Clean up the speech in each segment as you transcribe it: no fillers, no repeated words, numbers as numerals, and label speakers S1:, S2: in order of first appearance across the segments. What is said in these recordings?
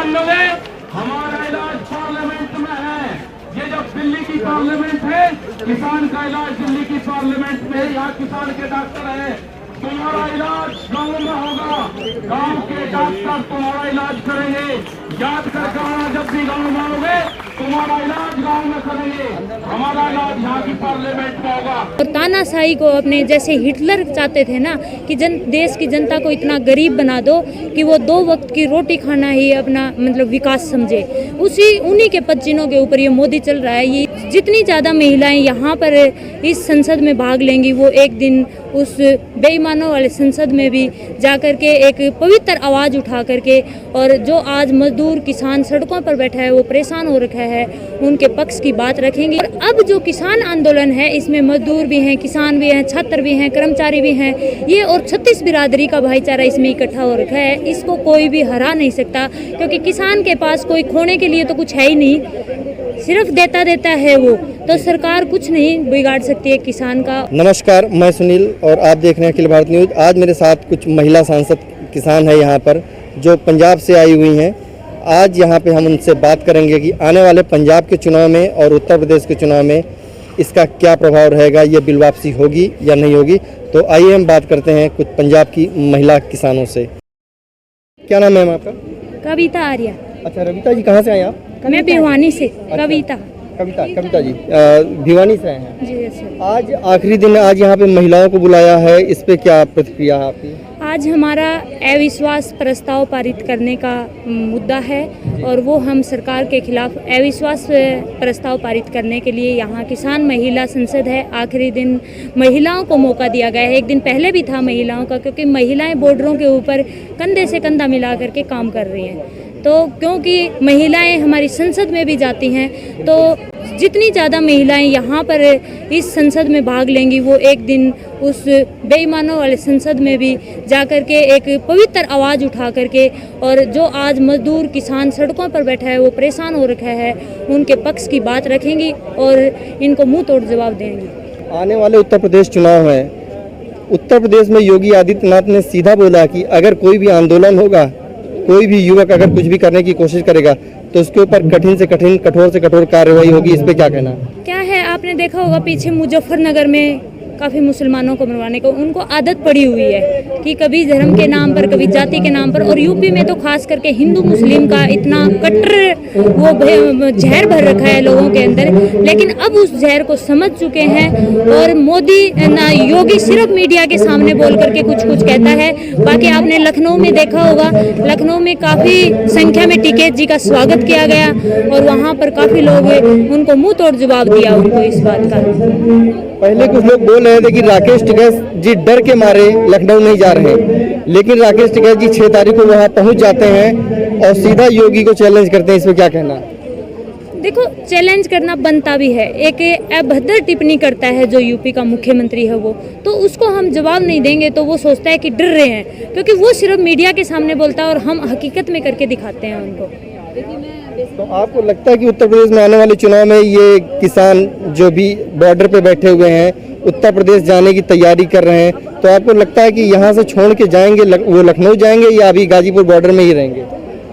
S1: मान लोगे हमारा इलाज पार्लियामेंट में है। ये जो दिल्ली की पार्लियामेंट है, किसान का इलाज दिल्ली की पार्लियामेंट में, यहाँ किसान के डॉक्टर है। तुम्हारा इलाज गांव में होगा, गांव के डॉक्टर तुम्हारा इलाज करेंगे। याद करके आना, जब भी गांव में आओगे तुम्हारा इलाज गांव में करेंगे, हमारा इलाज यहाँ की पार्लियामेंट में होगा।
S2: और तानाशाही को अपने जैसे हिटलर चाहते थे ना कि देश की जनता को इतना गरीब बना दो कि वो 2 वक्त की रोटी खाना ही अपना मतलब विकास समझे, उन्हीं के पदचिन्हों के ऊपर ये मोदी चल रहा है। ये जितनी ज़्यादा महिलाएं यहाँ पर इस संसद में भाग लेंगी, वो एक दिन उस बेईमानों वाले संसद में भी जाकर के एक पवित्र आवाज़ उठा करके, और जो आज मजदूर किसान सड़कों पर बैठा है, वो परेशान हो रखा है, उनके पक्ष की बात रखेंगे। और अब जो किसान आंदोलन है, इसमें मजदूर भी हैं, किसान भी हैं, छात्र भी हैं, कर्मचारी भी हैं, ये और 36 बिरादरी का भाईचारा इसमें इकट्ठा हो रखा है। इसको कोई भी हरा नहीं सकता, क्योंकि किसान के पास कोई खोने के लिए तो कुछ है ही नहीं, सिर्फ देता है वो, तो सरकार कुछ नहीं बिगाड़ सकती है किसान का।
S3: नमस्कार, मैं सुनील और आप देख रहे हैं अखिल भारत न्यूज़। आज मेरे साथ कुछ महिला सांसद किसान है यहाँ पर, जो पंजाब से आई हुई हैं। आज यहाँ पे हम उनसे बात करेंगे कि आने वाले पंजाब के चुनाव में और उत्तर प्रदेश के चुनाव में इसका क्या प्रभाव रहेगा, ये बिल वापसी होगी या नहीं होगी। तो आइए हम बात करते हैं कुछ पंजाब की महिला किसानों से। क्या नाम है मैम आपका?
S2: कविता आर्या।
S3: अच्छा, रविता जी कहाँ से आए आप?
S2: मैं भिवानी से।
S3: अच्छा।
S2: कविता
S3: जी भिवानी से आए हैं
S2: जी सर।
S3: आज आखिरी दिन, आज यहाँ पे महिलाओं को बुलाया है, इस पे क्या प्रतिक्रिया है आपकी?
S2: आज हमारा अविश्वास प्रस्ताव पारित करने का मुद्दा है, और वो हम सरकार के खिलाफ अविश्वास प्रस्ताव पारित करने के लिए यहाँ किसान महिला संसद है। आखिरी दिन महिलाओं को मौका दिया गया है। एक दिन पहले भी था महिलाओं का, क्योंकि महिलाएं बॉर्डरों के ऊपर कंधे से कंधा मिला करके काम कर रही हैं। तो क्योंकि महिलाएं हमारी संसद में भी जाती हैं, तो जितनी ज़्यादा महिलाएं यहाँ पर इस संसद में भाग लेंगी, वो एक दिन उस बेईमानों वाले संसद में भी जाकर के एक पवित्र आवाज़ उठा करके, और जो आज मजदूर किसान सड़कों पर बैठा है, वो परेशान हो रखा है, उनके पक्ष की बात रखेंगी और इनको मुंह तोड़ जवाब देंगी।
S3: आने वाले उत्तर प्रदेश चुनाव हैं। उत्तर प्रदेश में योगी आदित्यनाथ ने सीधा बोला कि अगर कोई भी आंदोलन होगा, कोई भी युवक अगर कुछ भी करने की कोशिश करेगा, तो उसके ऊपर कठिन से कठिन, कठोर से कठोर कार्रवाई होगी। इस पे क्या कहना?
S2: क्या है, आपने देखा होगा पीछे मुजफ्फरनगर में काफ़ी मुसलमानों को मरवाने को उनको आदत पड़ी हुई है कि कभी धर्म के नाम पर, कभी जाति के नाम पर, और यूपी में तो खास करके हिंदू मुस्लिम का इतना कट्टर वो जहर भर रखा है लोगों के अंदर। लेकिन अब उस जहर को समझ चुके हैं, और मोदी ना योगी सिर्फ मीडिया के सामने बोल करके कुछ कहता है। बाकी आपने लखनऊ में देखा होगा, लखनऊ में काफ़ी संख्या में टिकैत जी का स्वागत किया गया, और वहाँ पर काफ़ी लोग उनको मुँह तोड़ जवाब दिया उनको इस बात का।
S3: पहले कुछ लोग बोल रहे थे कि राकेश टिकैत जी डर के मारे लखनऊ नहीं जा रहे हैं, लेकिन राकेश टिकैत जी 6 तारीख को वहां पहुंच जाते हैं और सीधा योगी को चैलेंज करते हैं। इस पे क्या कहना?
S2: देखो, चैलेंज करना बनता भी है। एक अभद्र टिप्पणी करता है जो यूपी का मुख्यमंत्री है, वो तो उसको हम जवाब नहीं देंगे तो वो सोचता है कि डर रहे हैं, क्योंकि वो सिर्फ मीडिया के सामने बोलता है और हम हकीकत में करके दिखाते हैं उनको।
S3: तो आपको लगता है कि उत्तर प्रदेश में आने वाले चुनाव में ये किसान जो भी बॉर्डर पे बैठे हुए हैं, उत्तर प्रदेश जाने की तैयारी कर रहे हैं, तो आपको लगता है कि यहाँ से छोड़ के जाएंगे, वो लखनऊ जाएंगे या अभी गाजीपुर बॉर्डर में ही रहेंगे?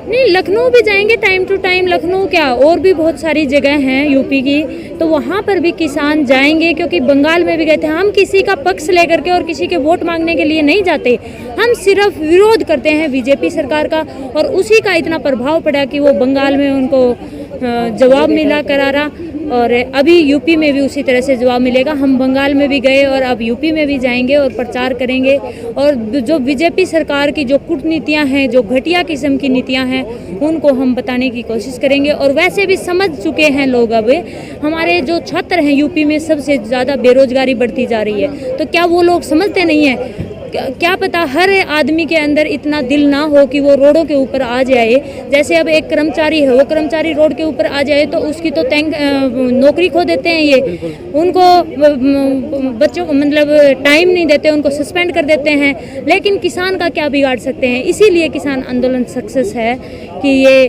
S2: नहीं, लखनऊ भी जाएंगे टाइम टू टाइम। लखनऊ क्या, और भी बहुत सारी जगह हैं यूपी की, तो वहाँ पर भी किसान जाएंगे, क्योंकि बंगाल में भी गए थे। हम किसी का पक्ष लेकर के और किसी के वोट मांगने के लिए नहीं जाते, हम सिर्फ विरोध करते हैं बीजेपी सरकार का, और उसी का इतना प्रभाव पड़ा कि वो बंगाल में उनको जवाब मिला करारा, और अभी यूपी में भी उसी तरह से जवाब मिलेगा। हम बंगाल में भी गए और अब यूपी में भी जाएंगे और प्रचार करेंगे, और जो बीजेपी सरकार की जो कूटनीतियां हैं, जो घटिया किस्म की नीतियां हैं, उनको हम बताने की कोशिश करेंगे। और वैसे भी समझ चुके हैं लोग, अब हमारे जो छात्र हैं यूपी में सबसे ज़्यादा बेरोजगारी बढ़ती जा रही है, तो क्या वो लोग समझते नहीं हैं? क्या पता हर आदमी के अंदर इतना दिल ना हो कि वो रोडों के ऊपर आ जाए। जैसे अब एक कर्मचारी है, वो कर्मचारी रोड के ऊपर आ जाए तो उसकी तो नौकरी खो देते हैं, ये उनको बच्चों को मतलब टाइम नहीं देते, उनको सस्पेंड कर देते हैं। लेकिन किसान का क्या बिगाड़ सकते हैं? इसीलिए किसान आंदोलन सक्सेस है कि ये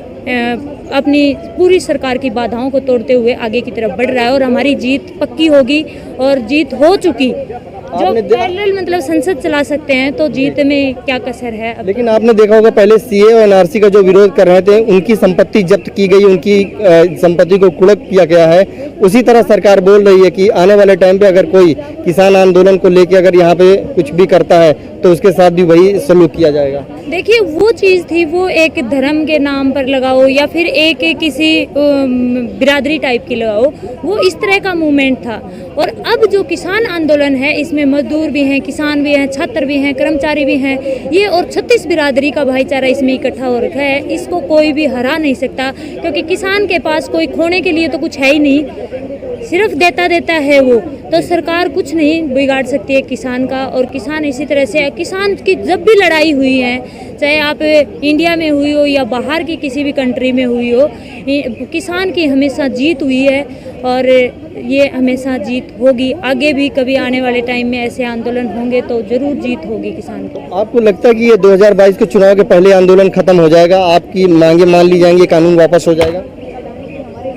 S2: अपनी पूरी सरकार की बाधाओं को तोड़ते हुए आगे की तरफ बढ़ रहा है, और हमारी जीत पक्की होगी और जीत हो चुकी। जो
S3: आपने
S2: पैरेलल मतलब संसद चला सकते हैं तो जीत में क्या कसर है अब?
S3: लेकिन आपने देखा होगा पहले सीए और एनआरसी का जो विरोध कर रहे थे, उनकी संपत्ति जब्त की गई, उनकी संपत्ति को कुड़क किया गया है। उसी तरह सरकार बोल रही है कि आने वाले टाइम पे अगर कोई किसान आंदोलन को लेके अगर यहाँ पे कुछ भी करता है तो उसके साथ भी वही सलूक किया जाएगा।
S2: देखिए वो चीज़ थी, वो एक धर्म के नाम पर लगाओ या फिर एक किसी बिरादरी टाइप की लगाओ, वो इस तरह का मूवमेंट था। और अब जो किसान आंदोलन है इसमें मजदूर भी हैं, किसान भी हैं, छात्र भी हैं, कर्मचारी भी हैं, ये और 36 बिरादरी का भाईचारा इसमें इकट्ठा हो रखा है। इसको कोई भी हरा नहीं सकता, क्योंकि किसान के पास कोई खोने के लिए तो कुछ है ही नहीं, सिर्फ देता है वो। तो सरकार कुछ नहीं बिगाड़ सकती है किसान का। और किसान इसी तरह से, किसान की जब भी लड़ाई हुई है, चाहे आप इंडिया में हुई हो या बाहर की किसी भी कंट्री में हुई हो, किसान की हमेशा जीत हुई है और ये हमेशा जीत होगी। आगे भी कभी आने वाले टाइम में ऐसे आंदोलन होंगे तो जरूर जीत होगी किसान को।
S3: आपको लगता है कि ये 2022 के चुनाव के पहले आंदोलन खत्म हो जाएगा, आपकी मांगे मान ली जाएंगी, कानून वापस हो जाएगा?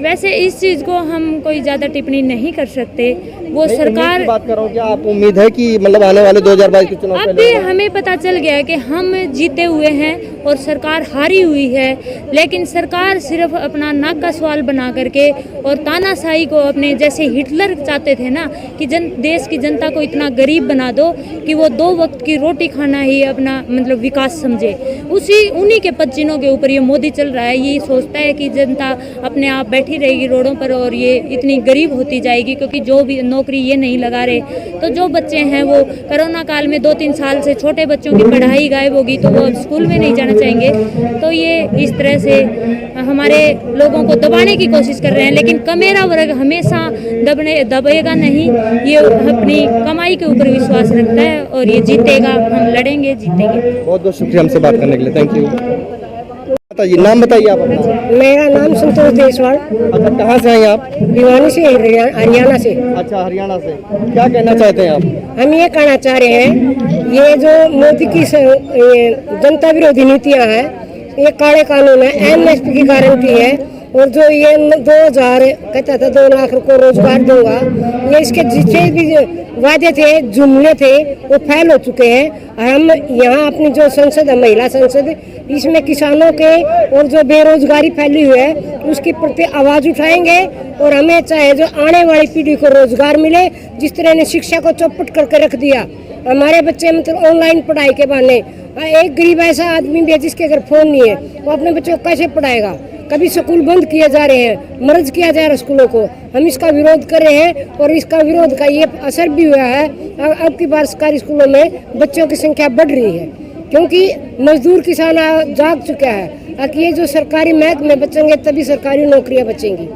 S2: वैसे इस चीज़ को हम कोई ज़्यादा टिप्पणी नहीं कर सकते, वो सरकार
S3: बात कर रहा हूँ। क्या आप उम्मीद है कि मतलब आने वाले 2022 के चुनाव
S2: अब भी हमें पता चल गया है कि हम जीते हुए हैं और सरकार हारी हुई है, लेकिन सरकार सिर्फ अपना नाक का सवाल बना करके और तानाशाही को अपने, जैसे हिटलर चाहते थे ना कि देश की जनता को इतना गरीब बना दो कि वो 2 वक्त की रोटी खाना ही अपना मतलब विकास समझे, उन्हीं के पदचिन्हों के ऊपर ये मोदी चल रहा है। ये सोचता है कि जनता अपने आप बैठी रहेगी रोडों पर और ये इतनी गरीब होती जाएगी, क्योंकि जो भी नौकरी ये नहीं लगा रहे, तो जो बच्चे हैं वो कोरोना काल में 2-3 साल से छोटे बच्चों की पढ़ाई गायब होगी तो वो अब स्कूल में नहीं जाना चाहेंगे। तो ये इस तरह से हमारे लोगों को दबाने की कोशिश कर रहे हैं, लेकिन कमेरा वर्ग हमेशा दबेगा नहीं, ये अपनी कमाई के ऊपर विश्वास रखता है और ये जीतेगा। हम लड़ेंगे, जीतेंगे।
S3: बहुत बहुत शुक्रिया हमसे बात करने के लिए, थैंक यू। बताइए, नाम बताइए आप अपना।
S4: मेरा नाम संतोष देसवाल।
S3: अच्छा, कहाँ से हैं आप?
S4: भिवानी से, हरियाणा से।
S3: अच्छा, हरियाणा से। क्या कहना चाहते हैं आप?
S4: हम ये कहना चाह रहे हैं, ये जो मोदी की जनता विरोधी नीतियां हैं, ये काले कानून है, एमएसपी की गारंटी है, और जो ये 2000 कहता था 2 लाख को रोजगार दूंगा, ये इसके जितने भी वादे थे, जुमले थे, वो फैल हो चुके हैं। और हम यहाँ अपनी जो संसद है, महिला संसद, इसमें किसानों के और जो बेरोजगारी फैली हुई है उसके प्रति आवाज़ उठाएंगे। और हमें चाहे जो आने वाली पीढ़ी को रोजगार मिले, जिस तरह ने शिक्षा को चौपट करके रख दिया, हमारे बच्चे मतलब ऑनलाइन पढ़ाई के बहाने, एक गरीब ऐसा आदमी भी है जिसके अगर फ़ोन नहीं है, वो अपने बच्चों को कैसे पढ़ाएगा? कभी स्कूल बंद किए जा रहे हैं, मर्ज किया जा रहा है स्कूलों को। हम इसका विरोध कर रहे हैं और इसका विरोध का ये असर भी हुआ है। अब की बार सरकारी स्कूलों में बच्चों की संख्या बढ़ रही है, क्योंकि मजदूर किसान जाग चुका है कि ये जो सरकारी महकमे बचेंगे तभी सरकारी नौकरियां बचेंगी।